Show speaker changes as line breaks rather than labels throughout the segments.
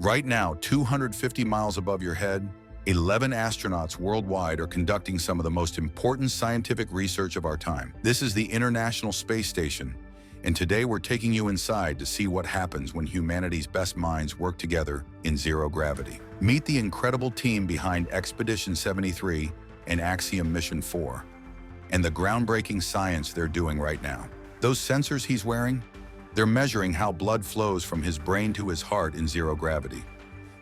Right now, 250 miles above your head, 11 astronauts worldwide are conducting some of the most important scientific research of our time. This is the International Space Station, and today we're taking you inside to see what happens when humanity's best minds work together in zero gravity. Meet the incredible team behind Expedition 73 and Axiom Mission 4, and the groundbreaking science they're doing right now. Those sensors he's wearing, they're measuring how blood flows from his brain to his heart in zero gravity.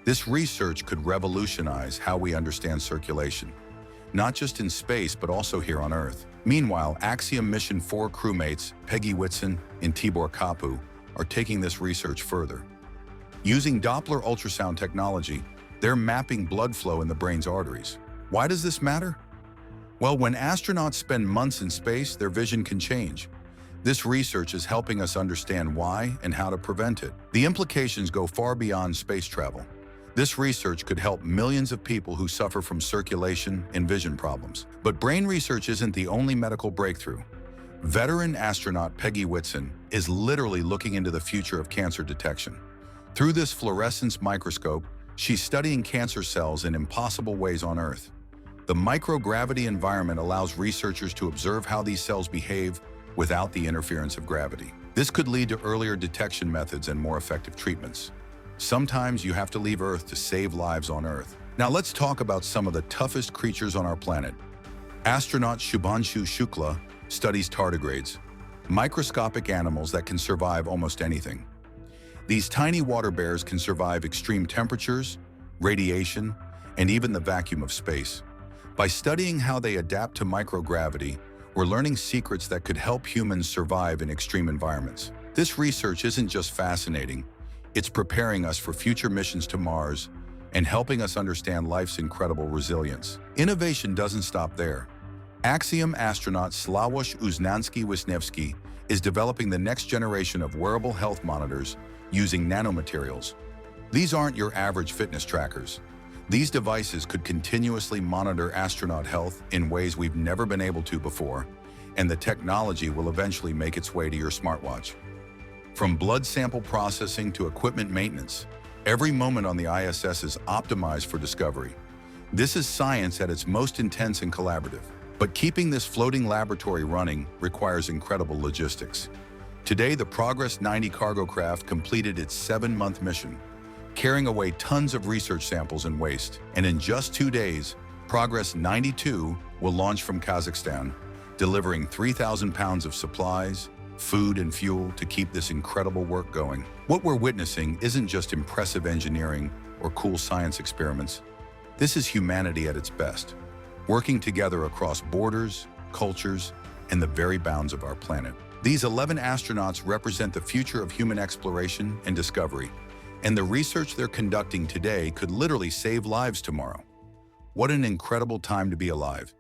This research could revolutionize how we understand circulation, not just in space, but also here on Earth. Meanwhile, Axiom Mission 4 crewmates Peggy Whitson and Tibor Kapu are taking this research further. Using Doppler ultrasound technology, they're mapping blood flow in the brain's arteries. Why does this matter? Well, when astronauts spend months in space, their vision can change. This research is helping us understand why and how to prevent it. The implications go far beyond space travel. This research could help millions of people who suffer from circulation and vision problems. But brain research isn't the only medical breakthrough. Veteran astronaut Peggy Whitson is literally looking into the future of cancer detection. Through this fluorescence microscope, she's studying cancer cells in impossible ways on Earth. The microgravity environment allows researchers to observe how these cells behave without the interference of gravity. This could lead to earlier detection methods and more effective treatments. Sometimes you have to leave Earth to save lives on Earth. Now let's talk about some of the toughest creatures on our planet. Astronaut Shubhanshu Shukla studies tardigrades, microscopic animals that can survive almost anything. These tiny water bears can survive extreme temperatures, radiation, and even the vacuum of space. By studying how they adapt to microgravity, we're learning secrets that could help humans survive in extreme environments. This research isn't just fascinating, it's preparing us for future missions to Mars and helping us understand life's incredible resilience. Innovation doesn't stop there. Axiom astronaut Sławosz Uznański-Wisniewski is developing the next generation of wearable health monitors using nanomaterials. These aren't your average fitness trackers. These devices could continuously monitor astronaut health in ways we've never been able to before, and the technology will eventually make its way to your smartwatch. From blood sample processing to equipment maintenance, every moment on the ISS is optimized for discovery. This is science at its most intense and collaborative. But keeping this floating laboratory running requires incredible logistics. Today, the Progress 90 cargo craft completed its 7-month mission, carrying away tons of research samples and waste. And in just 2 days, Progress 92 will launch from Kazakhstan, delivering 3,000 pounds of supplies, food, and fuel to keep this incredible work going. What we're witnessing isn't just impressive engineering or cool science experiments. This is humanity at its best, working together across borders, cultures, and the very bounds of our planet. These 11 astronauts represent the future of human exploration and discovery, and the research they're conducting today could literally save lives tomorrow. What an incredible time to be alive.